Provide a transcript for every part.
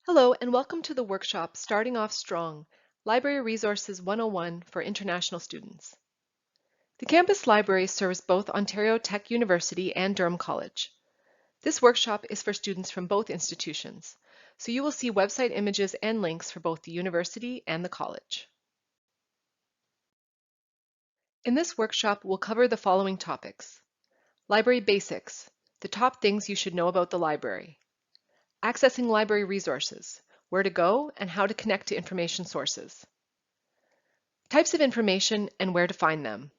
Hello and welcome to the workshop Starting Off Strong, Library Resources 101 for International Students. The campus library serves both Ontario Tech University and Durham College. This workshop is for students from both institutions, so you will see website images and links for both the university and the college. In this workshop, we'll cover the following topics: library basics, the top things you should know about the library; accessing library resources, where to go and how to connect to information sources; types of information and where to find them.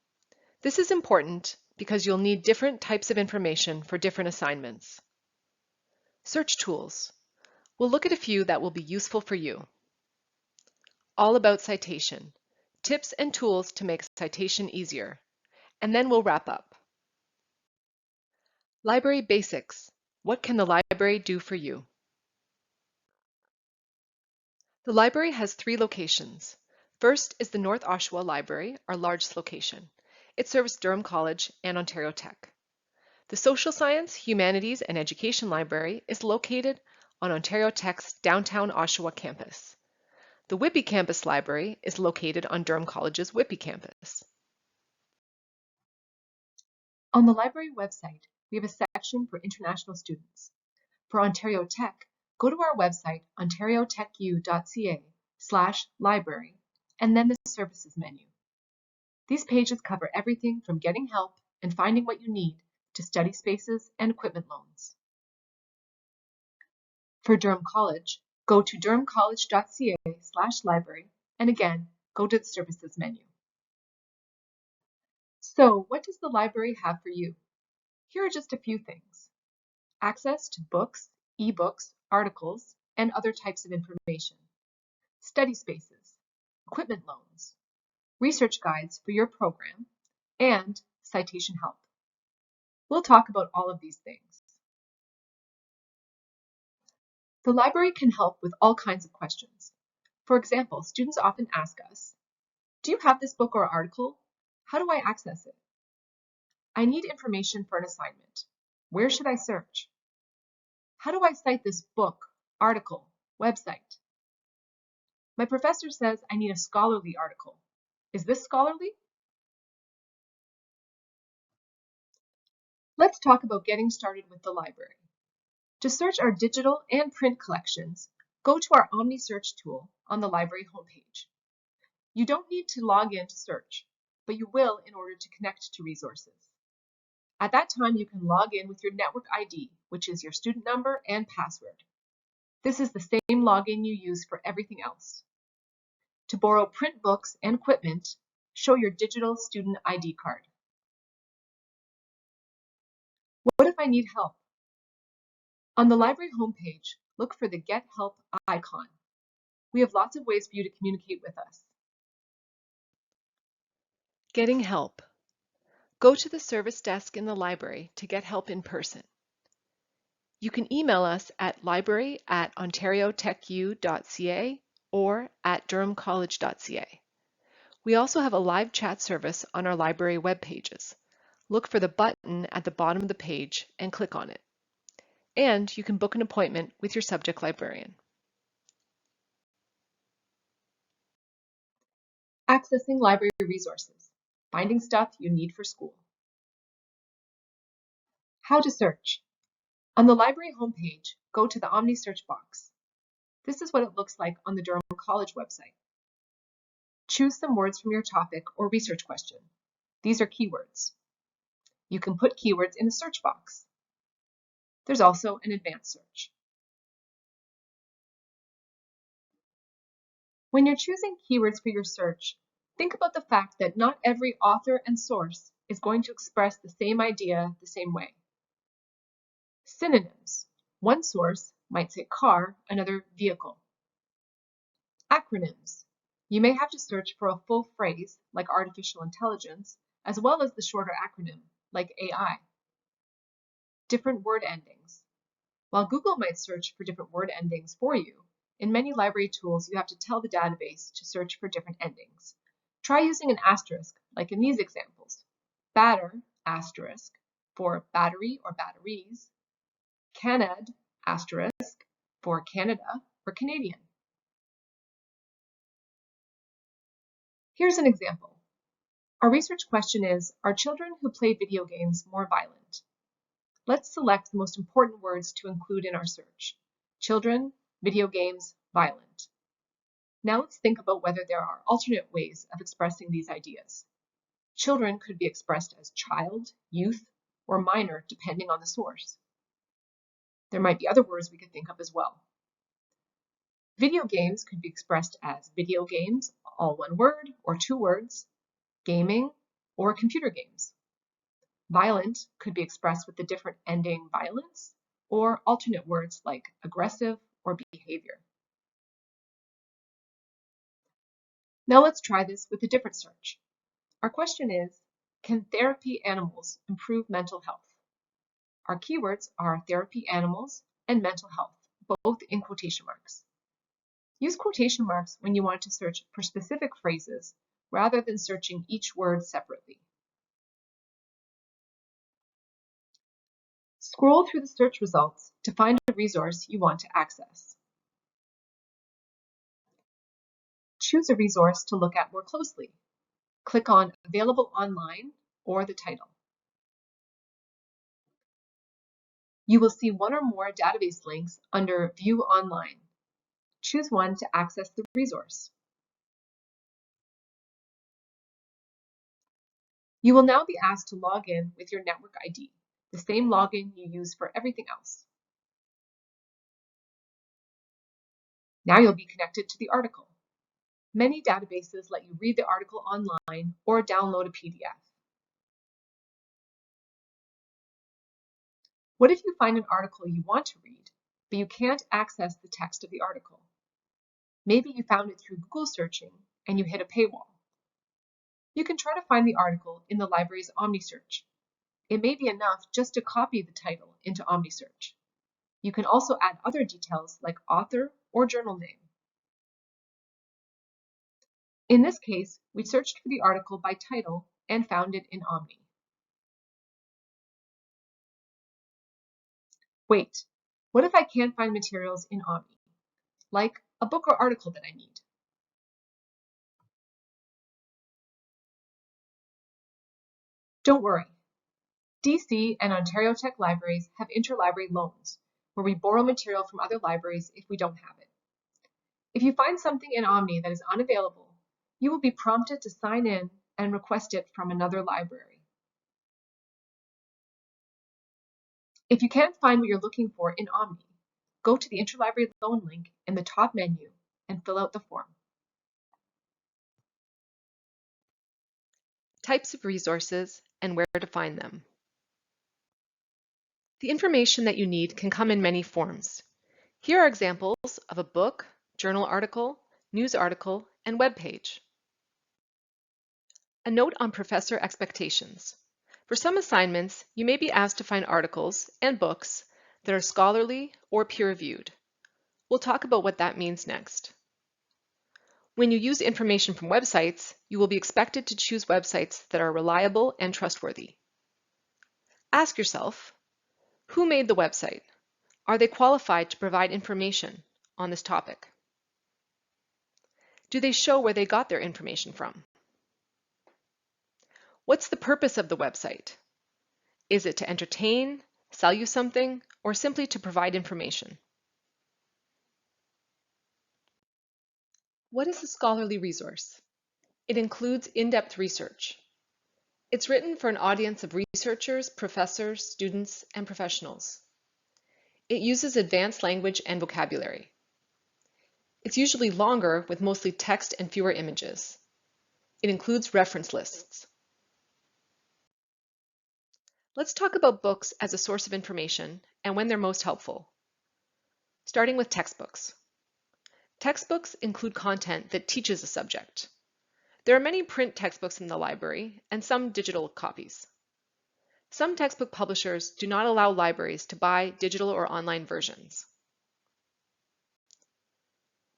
This is important because you'll need different types of information for different assignments. Search tools. We'll look at a few that will be useful for you. All about citation, tips and tools to make citation easier. And then we'll wrap up. Library basics. What can the library do for you? The library has 3 locations. First is the North Oshawa Library, our largest location. It serves Durham College and Ontario Tech. The Social Science, Humanities and Education Library is located on Ontario Tech's downtown Oshawa campus. The Whitby Campus Library is located on Durham College's Whitby campus. On the library website, we have a section for international students. For Ontario Tech, go to our website ontariotechu.ca/library and then the services menu. These pages cover everything from getting help and finding what you need to study spaces and equipment loans. For Durham College, go to durhamcollege.ca/library and again, go to the services menu. So, what does the library have for you? Here are just a few things: access to books, ebooks, articles, and other types of information; study spaces, equipment loans, research guides for your program, and citation help. We'll talk about all of these things. The library can help with all kinds of questions. For example, students often ask us, "Do you have this book or article? How do I access it? I need information for an assignment. Where should I search? How do I cite this book, article, website? My professor says I need a scholarly article. Is this scholarly?" Let's talk about getting started with the library. To search our digital and print collections, go to our Omni search tool on the library homepage. You don't need to log in to search, but you will in order to connect to resources. At that time, you can log in with your network ID, which is your student number and password. This is the same login you use for everything else. To borrow print books and equipment, show your digital student ID card. What if I need help? On the library homepage, look for the Get Help icon. We have lots of ways for you to communicate with us. Getting help. Go to the service desk in the library to get help in person. You can email us at library@ontariotechu.ca or at durhamcollege.ca. We also have a live chat service on our library web pages. Look for the button at the bottom of the page and click on it. And you can book an appointment with your subject librarian. Accessing library resources. Finding stuff you need for school. How to search. On the library homepage, go to the Omni search box. This is what it looks like on the Durham College website. Choose some words from your topic or research question. These are keywords. You can put keywords in the search box. There's also an advanced search. When you're choosing keywords for your search, think about the fact that not every author and source is going to express the same idea the same way. Synonyms. One source might say car, another vehicle. Acronyms. You may have to search for a full phrase, like artificial intelligence, as well as the shorter acronym, like AI. Different word endings. While Google might search for different word endings for you, in many library tools you have to tell the database to search for different endings. Try using an asterisk, like in these examples. Batter, asterisk, for battery or batteries. Canad, asterisk, for Canada. or Canadian. Here's an example. Our research question is, are children who play video games more violent? Let's select the most important words to include in our search. Children, video games, violent. Now let's think about whether there are alternate ways of expressing these ideas. Children could be expressed as child, youth, or minor, depending on the source. There might be other words we could think of as well. Video games could be expressed as video games, all one word or two words, gaming, or computer games. Violent could be expressed with the different ending violence, or alternate words like aggressive or behavior. Now let's try this with a different search. Our question is, can therapy animals improve mental health? Our keywords are therapy animals and mental health, both in quotation marks. Use quotation marks when you want to search for specific phrases rather than searching each word separately. Scroll through the search results to find a resource you want to access. Choose a resource to look at more closely. Click on Available Online or the title. You will see one or more database links under View Online. Choose one to access the resource. You will now be asked to log in with your network ID, the same login you use for everything else. Now you'll be connected to the article. Many databases let you read the article online or download a PDF. What if you find an article you want to read, but you can't access the text of the article? Maybe you found it through Google searching and you hit a paywall. You can try to find the article in the library's Omni search. It may be enough just to copy the title into Omni search. You can also add other details like author or journal name. In this case, we searched for the article by title and found it in Omni. Wait, what if I can't find materials in Omni, like a book or article that I need? Don't worry. DC and Ontario Tech libraries have interlibrary loans, where we borrow material from other libraries if we don't have it. If you find something in Omni that is unavailable, you will be prompted to sign in and request it from another library. If you can't find what you're looking for in Omni, go to the interlibrary loan link in the top menu and fill out the form. Types of resources and where to find them. The information that you need can come in many forms. Here are examples of a book, journal article, news article, and web page. A note on professor expectations. For some assignments, you may be asked to find articles and books that are scholarly or peer-reviewed. We'll talk about what that means next. When you use information from websites, you will be expected to choose websites that are reliable and trustworthy. Ask yourself, who made the website? Are they qualified to provide information on this topic? Do they show where they got their information from? What's the purpose of the website? Is it to entertain, sell you something, or simply to provide information? What is a scholarly resource? It includes in-depth research. It's written for an audience of researchers, professors, students, and professionals. It uses advanced language and vocabulary. It's usually longer with mostly text and fewer images. It includes reference lists. Let's talk about books as a source of information and when they're most helpful. Starting with textbooks. Textbooks include content that teaches a subject. There are many print textbooks in the library and some digital copies. Some textbook publishers do not allow libraries to buy digital or online versions.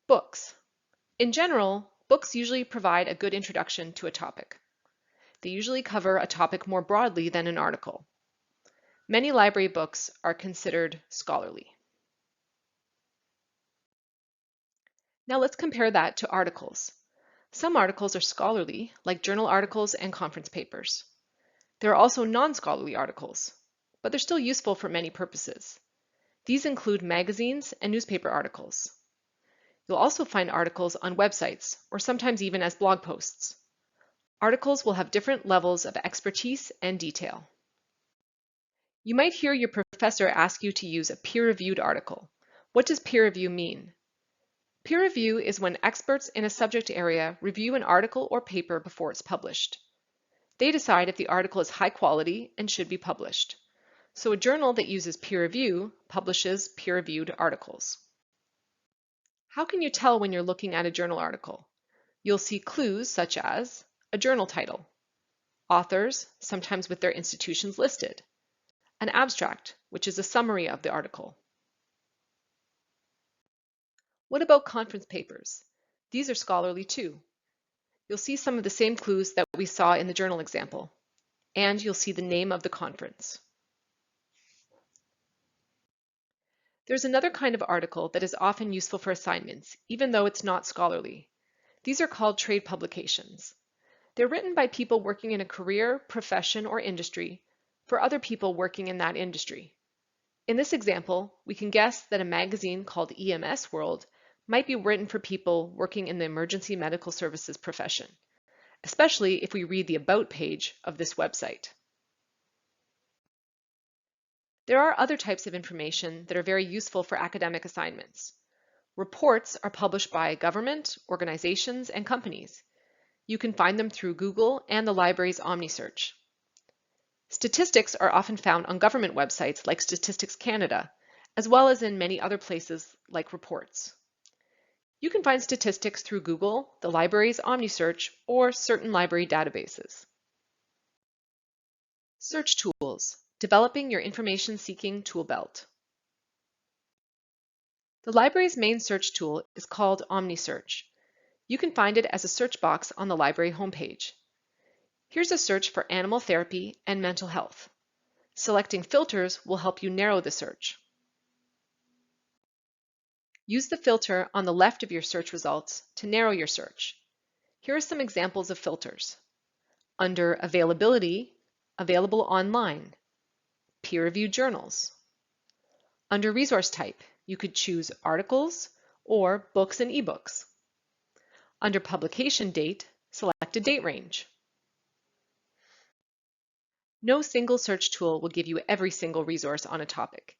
Books. In general, books usually provide a good introduction to a topic. They usually cover a topic more broadly than an article. Many library books are considered scholarly. Now let's compare that to articles. Some articles are scholarly, like journal articles and conference papers. There are also non-scholarly articles, but they're still useful for many purposes. These include magazines and newspaper articles. You'll also find articles on websites, or sometimes even as blog posts. Articles will have different levels of expertise and detail. You might hear your professor ask you to use a peer-reviewed article. What does peer review mean? Peer review is when experts in a subject area review an article or paper before it's published. They decide if the article is high quality and should be published. So a journal that uses peer review publishes peer-reviewed articles. How can you tell when you're looking at a journal article? You'll see clues such as a journal title, authors, sometimes with their institutions listed, an abstract, which is a summary of the article. What about conference papers? These are scholarly too. You'll see some of the same clues that we saw in the journal example, and you'll see the name of the conference. There's another kind of article that is often useful for assignments, even though it's not scholarly. These are called trade publications. They're written by people working in a career, profession, or industry for other people working in that industry. In this example, we can guess that a magazine called EMS World might be written for people working in the emergency medical services profession, especially if we read the About page of this website. There are other types of information that are very useful for academic assignments. Reports are published by government, organizations, and companies. You can find them through Google and the library's Omni search. Statistics are often found on government websites like Statistics Canada, as well as in many other places like reports. You can find statistics through Google, the library's Omni search, or certain library databases. Search tools, developing your information-seeking tool belt. The library's main search tool is called Omni search. You can find it as a search box on the library homepage. Here's a search for animal therapy and mental health. Selecting filters will help you narrow the search. Use the filter on the left of your search results to narrow your search. Here are some examples of filters. Under Availability, Available online, Peer-reviewed journals. Under Resource type, you could choose articles or books and ebooks. Under Publication date, select a date range. No single search tool will give you every single resource on a topic.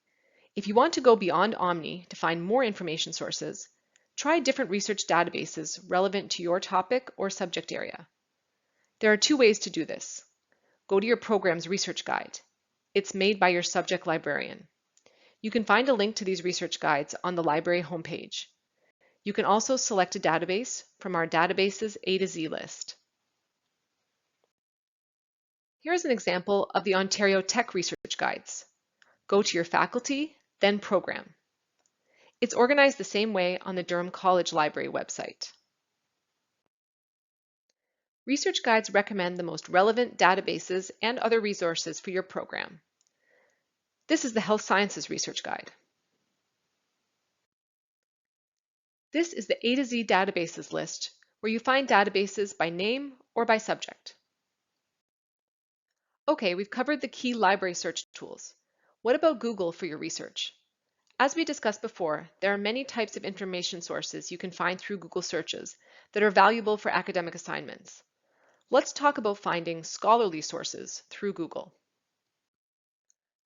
If you want to go beyond Omni to find more information sources, try different research databases relevant to your topic or subject area. There are two ways to do this. Go to your program's research guide. It's made by your subject librarian. You can find a link to these research guides on the library homepage. You can also select a database from our Databases A to Z list. Here's an example of the Ontario Tech Research Guides. Go to your faculty, then program. It's organized the same way on the Durham College Library website. Research guides recommend the most relevant databases and other resources for your program. This is the Health Sciences Research Guide. This is the A to Z databases list, where you find databases by name or by subject. Okay, we've covered the key library search tools. What about Google for your research? As we discussed before, there are many types of information sources you can find through Google searches that are valuable for academic assignments. Let's talk about finding scholarly sources through Google.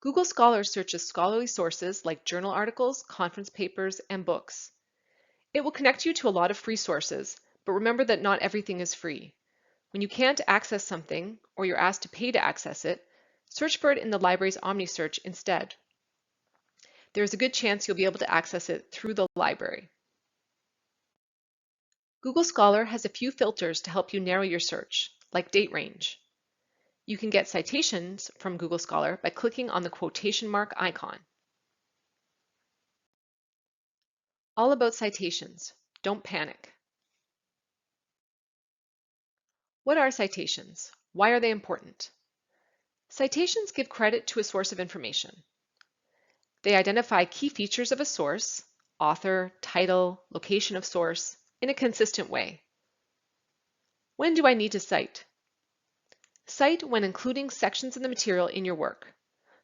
Google Scholar searches scholarly sources like journal articles, conference papers, and books. It will connect you to a lot of free sources, but remember that not everything is free. When you can't access something, or you're asked to pay to access it, search for it in the library's Omni search instead. There's a good chance you'll be able to access it through the library. Google Scholar has a few filters to help you narrow your search, like date range. You can get citations from Google Scholar by clicking on the quotation mark icon. All about citations. Don't panic. What are citations? Why are they important? Citations give credit to a source of information. They identify key features of a source, author, title, location of source in a consistent way. When do I need to cite? Cite when including sections of the material in your work.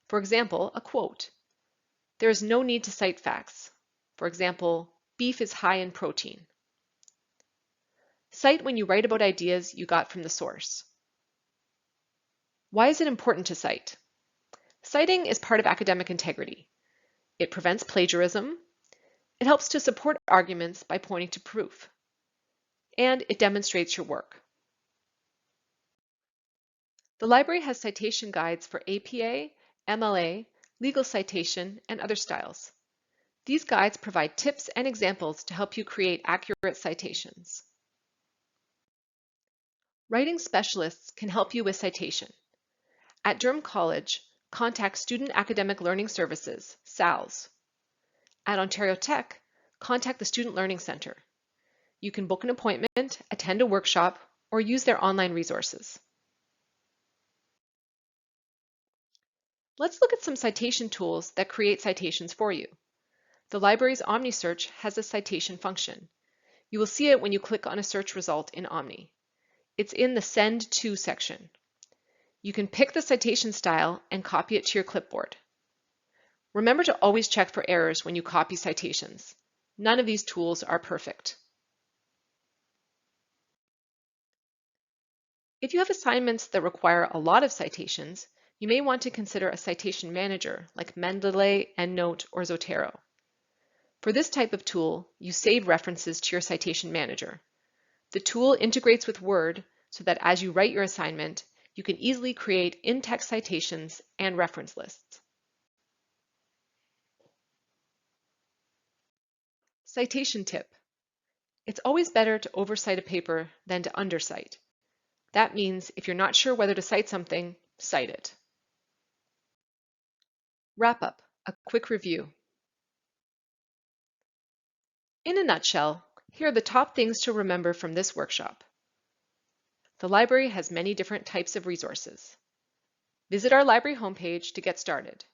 For example, a quote. There is no need to cite facts. For example, beef is high in protein. Cite when you write about ideas you got from the source. Why is it important to cite? Citing is part of academic integrity. It prevents plagiarism. It helps to support arguments by pointing to proof. And it demonstrates your work. The library has citation guides for APA, MLA, legal citation, and other styles. These guides provide tips and examples to help you create accurate citations. Writing specialists can help you with citation. At Durham College, contact Student Academic Learning Services, SALS. At Ontario Tech, contact the Student Learning Centre. You can book an appointment, attend a workshop, or use their online resources. Let's look at some citation tools that create citations for you. The library's Omni search has a citation function. You will see it when you click on a search result in Omni. It's in the Send To section. You can pick the citation style and copy it to your clipboard. Remember to always check for errors when you copy citations. None of these tools are perfect. If you have assignments that require a lot of citations, you may want to consider a citation manager like Mendeley, EndNote, or Zotero. For this type of tool, you save references to your citation manager. The tool integrates with Word so that as you write your assignment, you can easily create in-text citations and reference lists. Citation tip. It's always better to oversight a paper than to undercite. That means if you're not sure whether to cite something, cite it. Wrap up, a quick review. In a nutshell, here are the top things to remember from this workshop. The library has many different types of resources. Visit our library homepage to get started.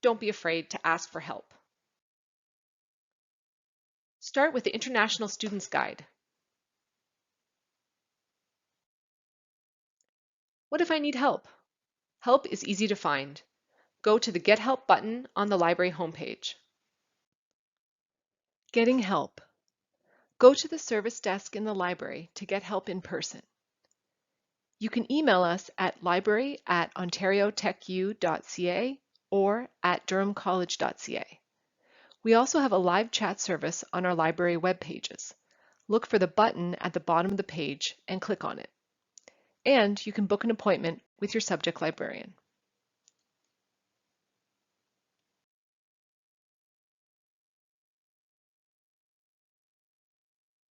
Don't be afraid to ask for help. Start with the International Students Guide. What if I need help? Help is easy to find. Go to the Get Help button on the library homepage. Getting help. Go to the service desk in the library to get help in person. You can email us at library@ontariotechu.ca or at durhamcollege.ca. We also have a live chat service on our library web pages. Look for the button at the bottom of the page and click on it. And you can book an appointment with your subject librarian.